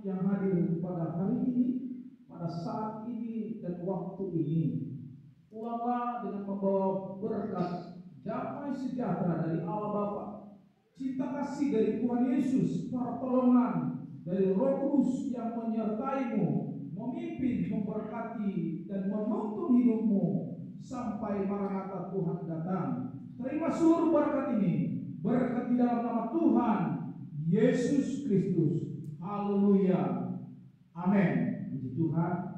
yang hadir pada hari ini, pada saat ini dan waktu ini. Pulanglah dengan membawa berkat damai sejahtera dari Allah Bapa, cinta kasih dari Tuhan Yesus, pertolongan dari Roh Kudus yang menyertaimu, memimpin, memberkati, dan menuntun hidupmu sampai Maranatha Tuhan datang. Terima seluruh berkat ini, berkat di dalam nama Tuhan Yesus Kristus. Haleluya. Amin. Puji Tuhan.